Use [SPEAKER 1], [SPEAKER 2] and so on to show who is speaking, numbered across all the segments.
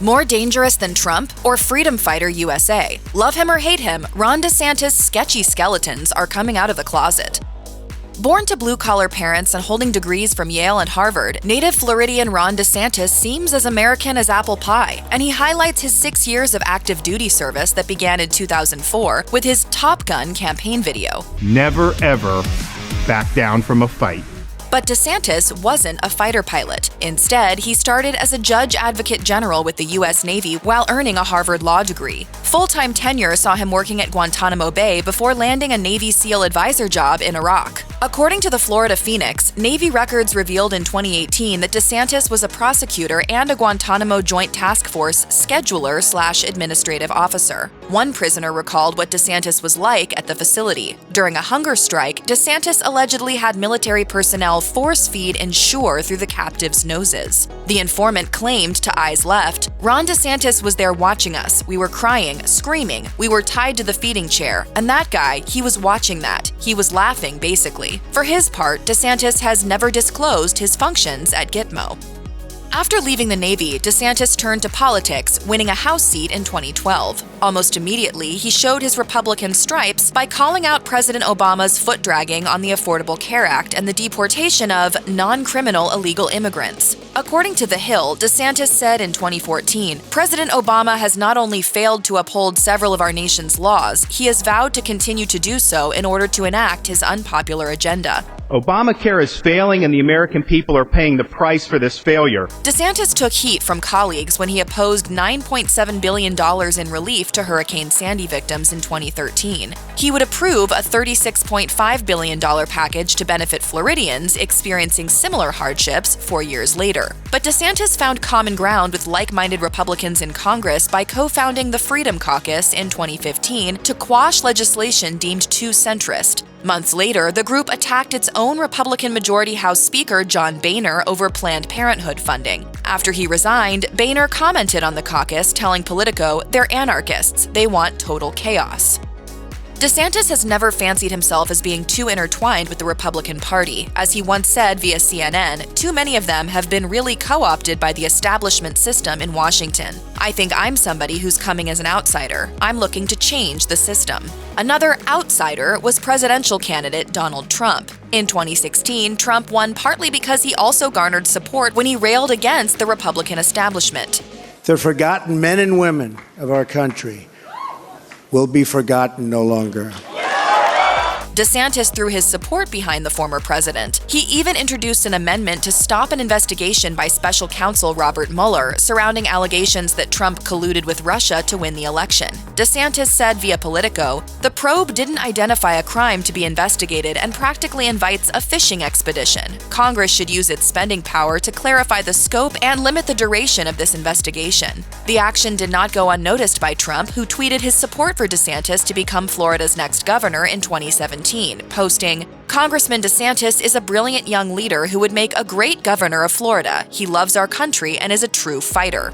[SPEAKER 1] More dangerous than Trump or freedom fighter U.S.A.? Love him or hate him, Ron DeSantis' sketchy skeletons are coming out of the closet. Born to blue-collar parents and holding degrees from Yale and Harvard, native Floridian Ron DeSantis seems as American as apple pie, and he highlights his 6 years of active duty service that began in 2004 with his Top Gun campaign video.
[SPEAKER 2] Never, ever back down from a fight.
[SPEAKER 1] But DeSantis wasn't a fighter pilot. Instead, he started as a judge advocate general with the U.S. Navy while earning a Harvard law degree. Full-time tenure saw him working at Guantanamo Bay before landing a Navy SEAL advisor job in Iraq. According to the Florida Phoenix, Navy records revealed in 2018 that DeSantis was a prosecutor and a Guantanamo Joint Task Force scheduler/administrative officer. One prisoner recalled what DeSantis was like at the facility. During a hunger strike, DeSantis allegedly had military personnel force feed Ensure through the captives' noses. The informant claimed to Eyes Left, "Ron DeSantis was there watching us. We were crying, screaming. We were tied to the feeding chair. And that guy, he was watching that. He was laughing, basically." For his part, DeSantis has never disclosed his functions at Gitmo. After leaving the Navy, DeSantis turned to politics, winning a House seat in 2012. Almost immediately, he showed his Republican stripes by calling out President Obama's foot-dragging on the Affordable Care Act and the deportation of non-criminal illegal immigrants. According to The Hill, DeSantis said in 2014, "President Obama has not only failed to uphold several of our nation's laws, he has vowed to continue to do so in order to enact his unpopular agenda."
[SPEAKER 2] Obamacare is failing and the American people are paying the price for this failure.
[SPEAKER 1] DeSantis took heat from colleagues when he opposed $9.7 billion in relief to Hurricane Sandy victims in 2013. He would approve a $36.5 billion package to benefit Floridians experiencing similar hardships 4 years later. But DeSantis found common ground with like-minded Republicans in Congress by co-founding the Freedom Caucus in 2015 to quash legislation deemed too centrist. Months later, the group attacked its own Republican Majority House Speaker John Boehner over Planned Parenthood funding. After he resigned, Boehner commented on the caucus, telling Politico, "They're anarchists. They want total chaos." DeSantis has never fancied himself as being too intertwined with the Republican Party. As he once said via CNN, "Too many of them have been really co-opted by the establishment system in Washington. I think I'm somebody who's coming as an outsider. I'm looking to change the system." Another outsider was presidential candidate Donald Trump. In 2016, Trump won partly because he also garnered support when he railed against the Republican establishment.
[SPEAKER 3] "The forgotten men and women of our country will be forgotten no longer."
[SPEAKER 1] DeSantis threw his support behind the former president. He even introduced an amendment to stop an investigation by special counsel Robert Mueller surrounding allegations that Trump colluded with Russia to win the election. DeSantis said via Politico, "The probe didn't identify a crime to be investigated and practically invites a fishing expedition. Congress should use its spending power to clarify the scope and limit the duration of this investigation." The action did not go unnoticed by Trump, who tweeted his support for DeSantis to become Florida's next governor in 2017. Posting, "Congressman DeSantis is a brilliant young leader who would make a great governor of Florida. He loves our country and is a true fighter."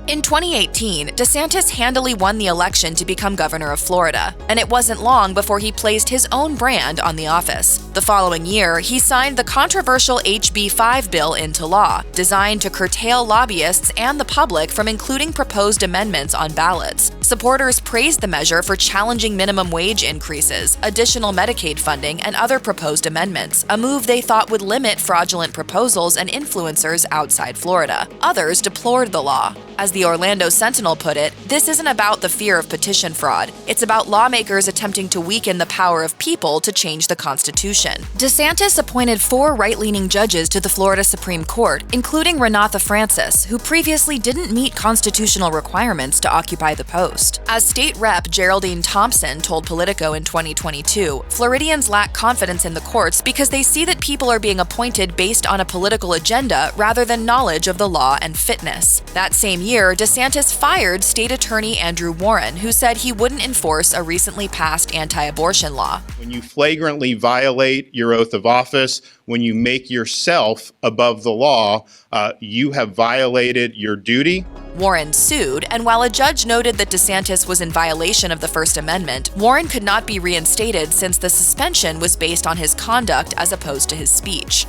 [SPEAKER 1] In 2018, DeSantis handily won the election to become governor of Florida, and it wasn't long before he placed his own brand on the office. The following year, he signed the controversial HB 5 bill into law, designed to curtail lobbyists and the public from including proposed amendments on ballots. Supporters praised the measure for challenging minimum wage increases, additional Medicaid funding, and other proposed amendments, a move they thought would limit fraudulent proposals and influencers outside Florida. Others deplored the law. As the Orlando Sentinel put it, "This isn't about the fear of petition fraud. It's about lawmakers attempting to weaken the power of people to change the Constitution." DeSantis appointed 4 right-leaning judges to the Florida Supreme Court, including Renatha Francis, who previously didn't meet constitutional requirements to occupy the post. As State Rep Geraldine Thompson told Politico in 2022, Floridians lack confidence in the courts because they see that people are being appointed based on a political agenda rather than knowledge of the law and fitness. That same year, DeSantis fired State Attorney Andrew Warren, who said he wouldn't enforce a recently passed anti-abortion law.
[SPEAKER 4] When you flagrantly violate your oath of office, when you make yourself above the law, you have violated your duty.
[SPEAKER 1] Warren sued, and while a judge noted that DeSantis was in violation of the First Amendment, Warren could not be reinstated since the suspension was based on his conduct as opposed to his speech.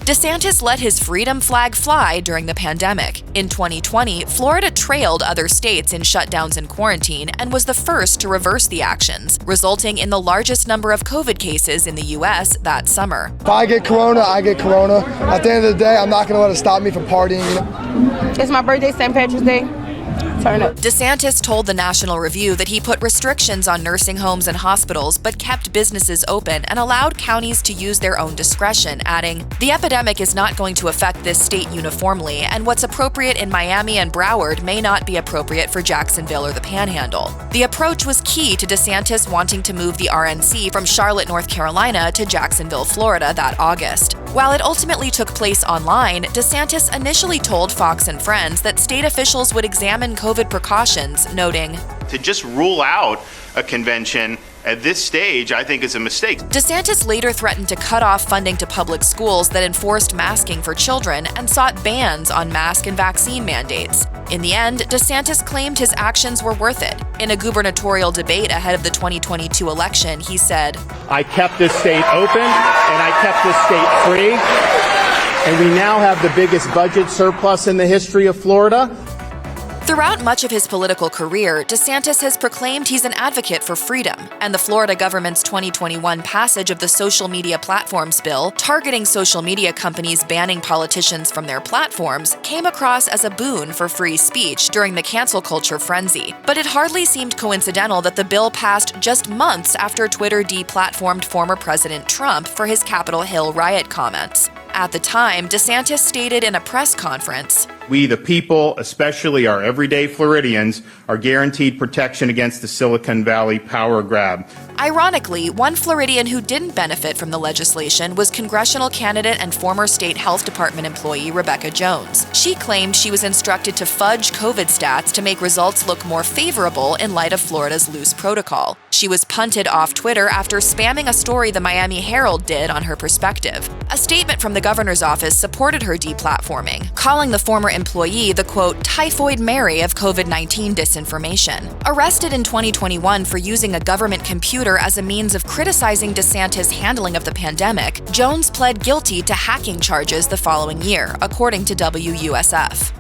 [SPEAKER 1] DeSantis let his freedom flag fly during the pandemic. In 2020, Florida trailed other states in shutdowns and quarantine and was the first to reverse the actions, resulting in the largest number of COVID cases in the U.S. that summer.
[SPEAKER 5] If I get corona, I get corona. At the end of the day, I'm not going to let it stop me from partying.
[SPEAKER 6] It's my birthday, St. Patrick's Day. Turn up.
[SPEAKER 1] DeSantis told the National Review that he put restrictions on nursing homes and hospitals but kept businesses open and allowed counties to use their own discretion, adding, "The epidemic is not going to affect this state uniformly, and what's appropriate in Miami and Broward may not be appropriate for Jacksonville or the Panhandle." The approach was key to DeSantis wanting to move the RNC from Charlotte, North Carolina to Jacksonville, Florida that August. While it ultimately took place online, DeSantis initially told Fox and Friends that state officials would examine COVID precautions, noting,
[SPEAKER 4] To just rule out a convention at this stage, I think, is a mistake.
[SPEAKER 1] DeSantis later threatened to cut off funding to public schools that enforced masking for children and sought bans on mask and vaccine mandates. In the end, DeSantis claimed his actions were worth it. In a gubernatorial debate ahead of the 2022 election, he said,
[SPEAKER 2] I kept this state open and I kept this state free. And we now have the biggest budget surplus in the history of Florida.
[SPEAKER 1] Throughout much of his political career, DeSantis has proclaimed he's an advocate for freedom, and the Florida government's 2021 passage of the social media platforms bill, targeting social media companies banning politicians from their platforms, came across as a boon for free speech during the cancel culture frenzy. But it hardly seemed coincidental that the bill passed just months after Twitter deplatformed former President Trump for his Capitol Hill riot comments. At the time, DeSantis stated in a press conference,
[SPEAKER 2] We, the people, especially our everyday Floridians, are guaranteed protection against the Silicon Valley power grab.
[SPEAKER 1] Ironically, one Floridian who didn't benefit from the legislation was congressional candidate and former state health department employee Rebecca Jones. She claimed she was instructed to fudge COVID stats to make results look more favorable in light of Florida's loose protocol. She was punted off Twitter after spamming a story the Miami Herald did on her perspective. A statement from the governor's office supported her deplatforming, calling the former employee the, quote, typhoid Mary of COVID-19 disinformation. Arrested in 2021 for using a government computer as a means of criticizing DeSantis' handling of the pandemic, Jones pled guilty to hacking charges the following year, according to WUSF.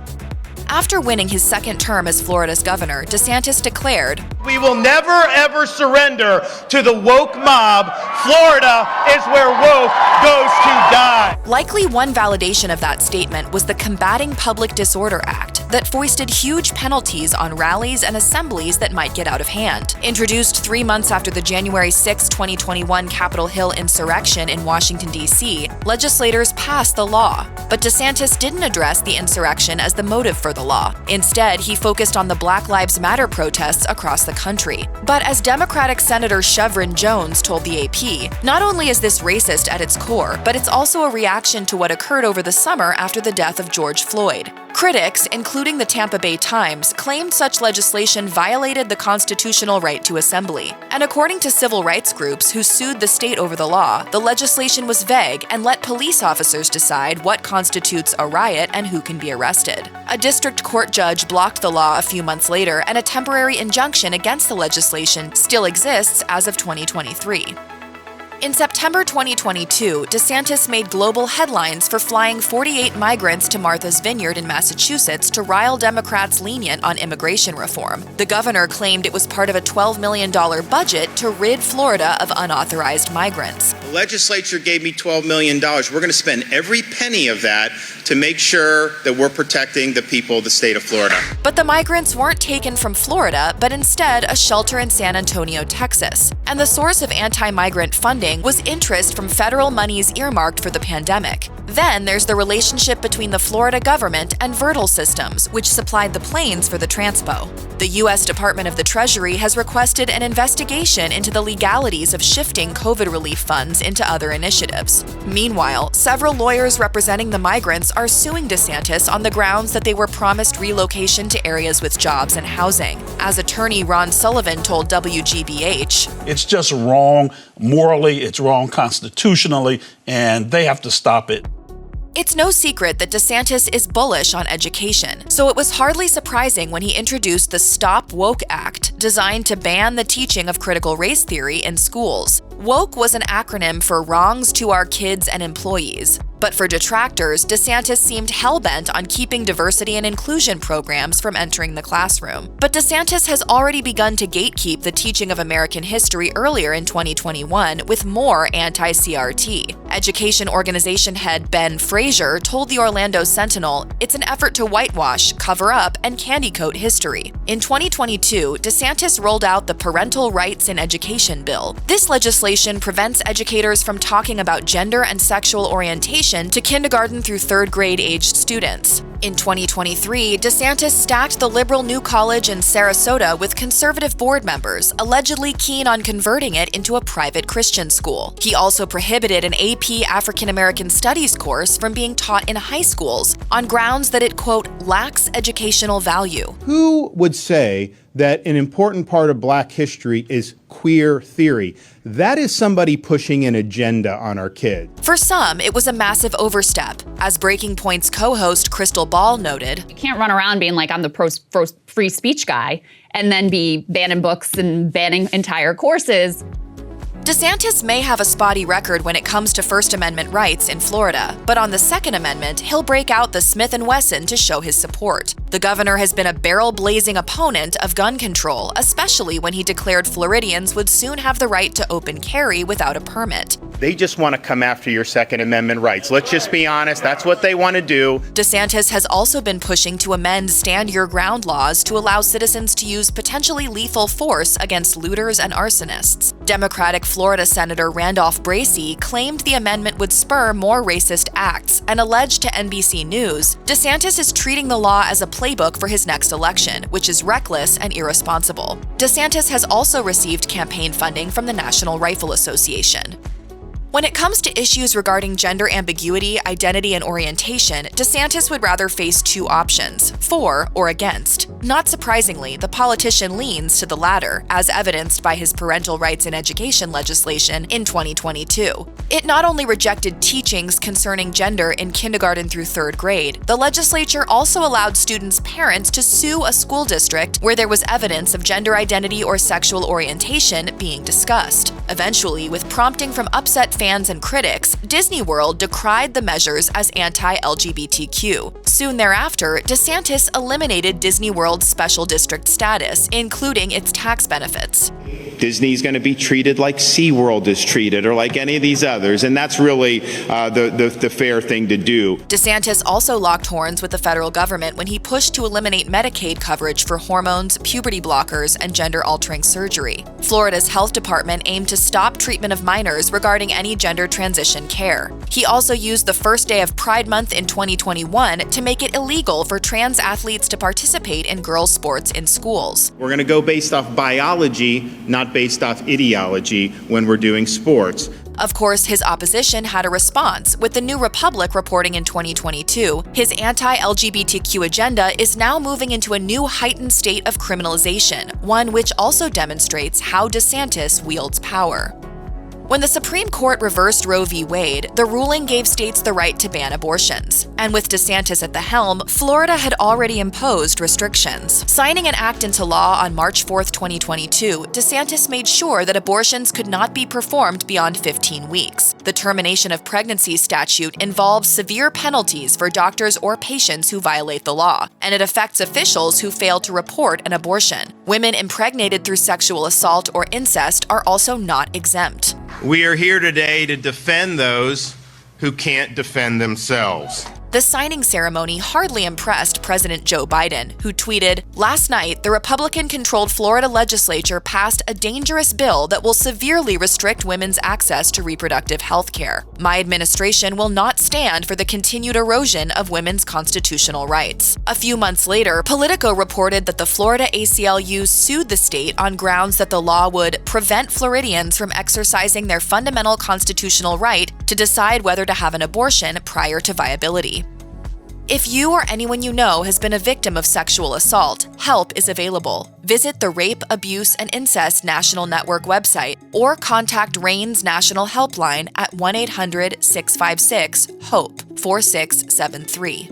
[SPEAKER 1] After winning his second term as Florida's governor, DeSantis declared,
[SPEAKER 7] We will never, ever surrender to the woke mob. Florida is where woke goes to die.
[SPEAKER 1] Likely one validation of that statement was the Combating Public Disorder Act that foisted huge penalties on rallies and assemblies that might get out of hand. Introduced 3 months after the January 6, 2021 Capitol Hill insurrection in Washington, D.C., legislators passed the law. But DeSantis didn't address the insurrection as the motive for the law. Instead, he focused on the Black Lives Matter protests across the country. But as Democratic Senator Chevron Jones told the AP, not only is this racist at its core, but it's also a reaction to what occurred over the summer after the death of George Floyd. Critics, including the Tampa Bay Times, claimed such legislation violated the constitutional right to assembly. And according to civil rights groups who sued the state over the law, the legislation was vague and let police officers decide what constitutes a riot and who can be arrested. A district court judge blocked the law a few months later, and a temporary injunction against the legislation still exists as of 2023. In September 2022, DeSantis made global headlines for flying 48 migrants to Martha's Vineyard in Massachusetts to rile Democrats lenient on immigration reform. The governor claimed it was part of a $12 million budget to rid Florida of unauthorized migrants.
[SPEAKER 4] The legislature gave me $12 million. We're going to spend every penny of that to make sure that we're protecting the people of the state of Florida.
[SPEAKER 1] But the migrants weren't taken from Florida, but instead a shelter in San Antonio, Texas. And the source of anti-migrant funding was interest from federal monies earmarked for the pandemic. Then there's the relationship between the Florida government and Vertil Systems, which supplied the planes for the transpo. The U.S. Department of the Treasury has requested an investigation into the legalities of shifting COVID relief funds into other initiatives. Meanwhile, several lawyers representing the migrants are suing DeSantis on the grounds that they were promised relocation to areas with jobs and housing. As attorney Ron Sullivan told WGBH,
[SPEAKER 8] It's just wrong morally, it's wrong constitutionally, and they have to stop it.
[SPEAKER 1] It's no secret that DeSantis is bullish on education, so it was hardly surprising when he introduced the Stop Woke Act, designed to ban the teaching of critical race theory in schools. Woke was an acronym for Wrongs to Our Kids and Employees. But for detractors, DeSantis seemed hell-bent on keeping diversity and inclusion programs from entering the classroom. But DeSantis has already begun to gatekeep the teaching of American history earlier in 2021 with more anti-CRT. Education organization head Ben Frazier told the Orlando Sentinel it's an effort to whitewash, cover up, and candy-coat history. In 2022, DeSantis rolled out the Parental Rights in Education bill. This legislation prevents educators from talking about gender and sexual orientation to kindergarten through third grade aged students. In 2023, DeSantis stacked the liberal New College in Sarasota with conservative board members, allegedly keen on converting it into a private Christian school. He also prohibited an AP African American Studies course from being taught in high schools on grounds that it, quote, lacks educational value.
[SPEAKER 4] Who would say that an important part of Black history is queer theory? That is somebody pushing an agenda on our kids.
[SPEAKER 1] For some, it was a massive overstep. As Breaking Point's co-host Crystal Ball noted,
[SPEAKER 9] you can't run around being like, I'm the pro free speech guy, and then be banning books and banning entire courses.
[SPEAKER 1] DeSantis may have a spotty record when it comes to First Amendment rights in Florida, but on the Second Amendment, he'll break out the Smith & Wesson to show his support. The governor has been a barrel-blazing opponent of gun control, especially when he declared Floridians would soon have the right to open carry without a permit.
[SPEAKER 4] They just want to come after your Second Amendment rights. Let's just be honest, that's what they want to do.
[SPEAKER 1] DeSantis has also been pushing to amend Stand Your Ground laws to allow citizens to use potentially lethal force against looters and arsonists. Democratic Florida Senator Randolph Bracey claimed the amendment would spur more racist acts and alleged to NBC News, DeSantis is treating the law as a playbook for his next election, which is reckless and irresponsible. DeSantis has also received campaign funding from the National Rifle Association. When it comes to issues regarding gender ambiguity, identity, and orientation, DeSantis would rather face two options, for or against. Not surprisingly, the politician leans to the latter, as evidenced by his parental rights in education legislation in 2022. It not only rejected teachings concerning gender in kindergarten through third grade, the legislature also allowed students' parents to sue a school district where there was evidence of gender identity or sexual orientation being discussed. Eventually, with prompting from upset fans and critics, Disney World decried the measures as anti-LGBTQ. Soon thereafter, DeSantis eliminated Disney World's special district status, including its tax benefits.
[SPEAKER 4] Disney's going to be treated like SeaWorld is treated, or like any of these others, and that's really the fair thing to do.
[SPEAKER 1] DeSantis also locked horns with the federal government when he pushed to eliminate Medicaid coverage for hormones, puberty blockers, and gender-altering surgery. Florida's health department aimed to stop treatment of minors regarding any gender transition care. He also used the first day of Pride Month in 2021 to make it illegal for trans athletes to participate in girls' sports in schools.
[SPEAKER 4] We're going to go based off biology, not based off ideology when we're doing sports.
[SPEAKER 1] Of course, his opposition had a response, with the New Republic reporting in 2022, his anti-LGBTQ agenda is now moving into a new heightened state of criminalization, one which also demonstrates how DeSantis wields power. When the Supreme Court reversed Roe v. Wade, the ruling gave states the right to ban abortions. And with DeSantis at the helm, Florida had already imposed restrictions. Signing an act into law on March 4, 2022, DeSantis made sure that abortions could not be performed beyond 15 weeks. The termination of pregnancy statute involves severe penalties for doctors or patients who violate the law, and it affects officials who fail to report an abortion. Women impregnated through sexual assault or incest are also not exempt.
[SPEAKER 7] We are here today to defend those who can't defend themselves.
[SPEAKER 1] The signing ceremony hardly impressed President Joe Biden, who tweeted, "Last night, the Republican-controlled Florida legislature passed a dangerous bill that will severely restrict women's access to reproductive health care. My administration will not stand for the continued erosion of women's constitutional rights." A few months later, Politico reported that the Florida ACLU sued the state on grounds that the law would prevent Floridians from exercising their fundamental constitutional right to decide whether to have an abortion prior to viability. If you or anyone you know has been a victim of sexual assault, help is available. Visit the Rape, Abuse, and Incest National Network website or contact RAIN's National Helpline at 1-800-656-HOPE 4673.